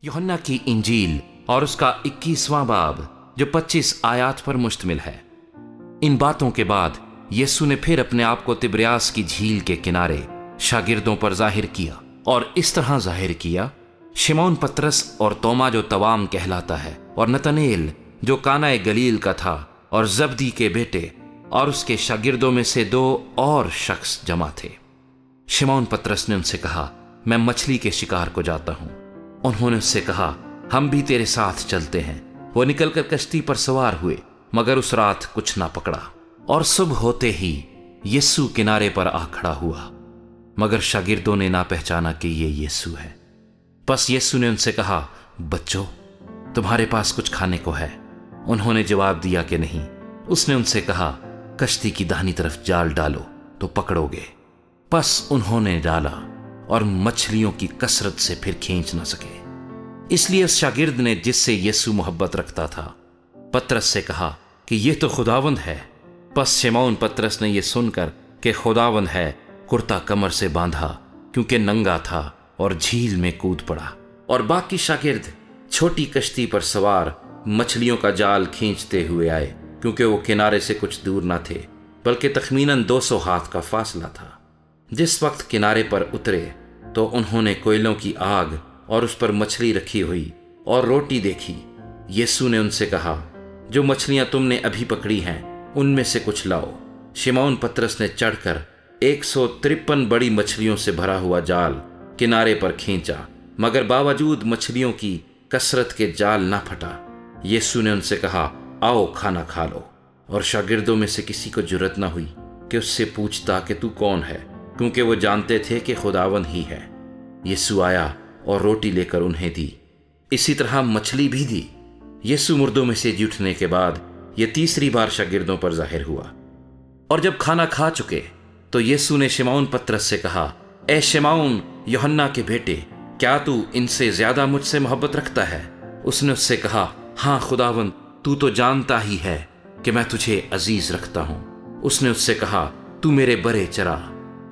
यूहन्ना की इंजील और उसका 21वां बाब जो 25 आयात पर मुश्तमिल है। इन बातों के बाद यीशु ने फिर अपने आप को तिब्रियास की झील के किनारे शागिर्दों पर जाहिर किया और इस तरह जाहिर किया। शिमोन पतरस और तोमा जो तवाम कहलाता है और नतनेल जो काना गलील का था और जब्दी के बेटे और उसके शागिर्दों में से 2 और शख्स जमा थे। शिमोन पतरस ने उनसे कहा, मैं मछली के शिकार को जाता हूं। उन्होंने उससे कहा, हम भी तेरे साथ चलते हैं। वो निकलकर कश्ती पर सवार हुए, मगर उस रात कुछ ना पकड़ा। और सुबह होते ही यीशु किनारे पर आ खड़ा हुआ, मगर शागिर्दों ने ना पहचाना कि ये यीशु है। बस यीशु ने उनसे कहा, बच्चों, तुम्हारे पास कुछ खाने को है? उन्होंने जवाब दिया कि नहीं। उसने उनसे कहा, कश्ती की दाहिनी तरफ जाल डालो तो पकड़ोगे। बस उन्होंने डाला और मछलियों की कसरत से फिर खींच न सके। इसलिए उस शागिर्द ने जिससे यीशु मोहब्बत रखता था पतरस से कहा कि यह तो खुदावंद है। बस शिमोन पतरस ने यह सुनकर कि खुदावंद है कुर्ता कमर से बांधा, क्योंकि नंगा था, और झील में कूद पड़ा। और बाकी शागिर्द छोटी कश्ती पर सवार मछलियों का जाल खींचते हुए आए, क्योंकि वो किनारे से कुछ दूर न थे, बल्कि तखमीनन 200 हाथ का फासला था। जिस वक्त किनारे पर उतरे तो उन्होंने कोयलों की आग और उस पर मछली रखी हुई और रोटी देखी। यीशु ने उनसे कहा, जो मछलियां तुमने अभी पकड़ी हैं उनमें से कुछ लाओ। शिमोन पतरस ने चढ़कर 153 बड़ी मछलियों से भरा हुआ जाल किनारे पर खींचा, मगर बावजूद मछलियों की कसरत के जाल ना फटा। यीशु ने उनसे कहा, आओ खाना खा लो। और शागिर्दों में से किसी को जुर्रत ना हुई कि उससे पूछता कि तू कौन है, क्योंकि वो जानते थे कि खुदावन ही है। यीशु आया और रोटी लेकर उन्हें दी। इसी तरह मछली भी दी। यीशु मुर्दों में से जी उठने के बाद ये तीसरी बार शागिर्दों पर जाहिर हुआ। और जब खाना खा चुके तो यीशु ने शिमोन पतरस से कहा, ए शिमोन यूहन्ना के बेटे, क्या तू इनसे ज्यादा मुझसे मोहब्बत रखता है? उसने उससे कहा, हाँ खुदावन, तू तो जानता ही है कि मैं तुझे अजीज रखता हूं। उसने उससे कहा, तू मेरे बरे चरा।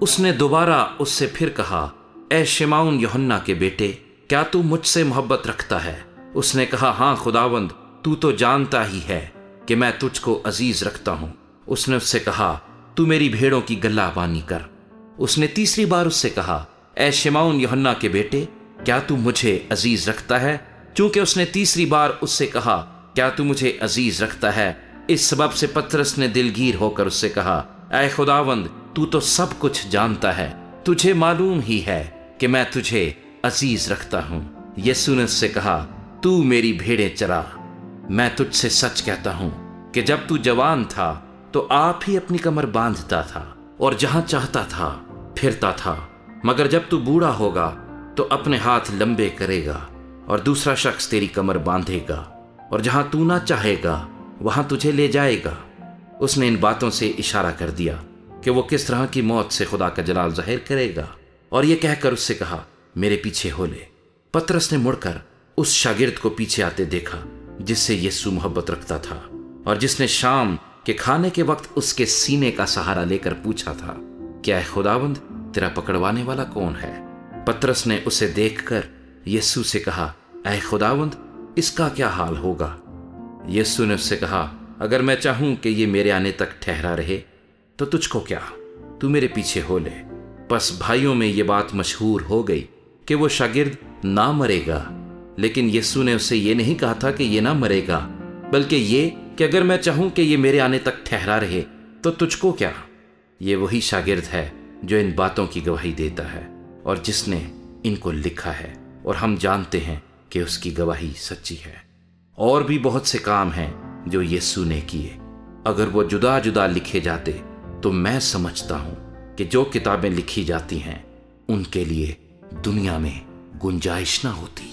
उसने दोबारा उससे फिर कहा, ए शिमोन यूहन्ना के बेटे, क्या तू मुझसे मोहब्बत रखता है? उसने कहा, हाँ खुदावंद, तू तो जानता ही है कि मैं तुझको अजीज रखता हूं। उसने उससे कहा, तू मेरी भेड़ों की गल्लाबानी कर। उसने तीसरी बार उससे कहा, ए शिमोन यूहन्ना के बेटे, क्या तू मुझे अजीज रखता है? चूंकि उसने तीसरी बार उससे कहा, क्या तू मुझे अजीज रखता है, इस सबब से पतरस ने दिलगीर होकर उससे कहा, ऐ खुदावंद, तू तो सब कुछ जानता है, तुझे मालूम ही है कि मैं तुझे अजीज रखता हूं। यीशु ने उससे कहा, तू मेरी भेड़ें चरा। मैं तुझसे सच कहता हूं कि जब तू जवान था तो आप ही अपनी कमर बांधता था और जहां चाहता था फिरता था, मगर जब तू बूढ़ा होगा तो अपने हाथ लंबे करेगा और दूसरा शख्स तेरी कमर बांधेगा, और जहां तू ना चाहेगा वहां तुझे ले जाएगा। उसने इन बातों से इशारा कर दिया कि वो किस तरह की मौत से खुदा का जलाल जाहिर करेगा, और ये कहकर उससे कहा, मेरे पीछे हो ले। पतरस ने मुड़कर उस शागिर्द को पीछे आते देखा जिससे यीशु मोहब्बत रखता था और जिसने शाम के खाने के वक्त उसके सीने का सहारा लेकर पूछा था, क्या है खुदावंद, तेरा पकड़वाने वाला कौन है? पतरस ने उसे देखकर यीशु से कहा, ऐ खुदावंद, इसका क्या हाल होगा? यीशु ने उससे कहा, अगर मैं चाहूं कि ये मेरे आने तक ठहरा रहे तो तुझको क्या, तू मेरे पीछे हो ले। बस भाइयों में ये बात मशहूर हो गई कि वो शागिर्द ना मरेगा, लेकिन यीशु ने उससे ये नहीं कहा था कि ये ना मरेगा, बल्कि ये कि अगर मैं चाहूं कि ये मेरे आने तक ठहरा रहे तो तुझको क्या। ये वही शागिर्द है जो इन बातों की गवाही देता है और जिसने इनको लिखा है, और हम जानते हैं कि उसकी गवाही सच्ची है। और भी बहुत से काम हैं जो यीशु ने किए। अगर वो जुदा जुदा लिखे जाते तो मैं समझता हूं कि जो किताबें लिखी जाती हैं उनके लिए दुनिया में गुंजाइश ना होती।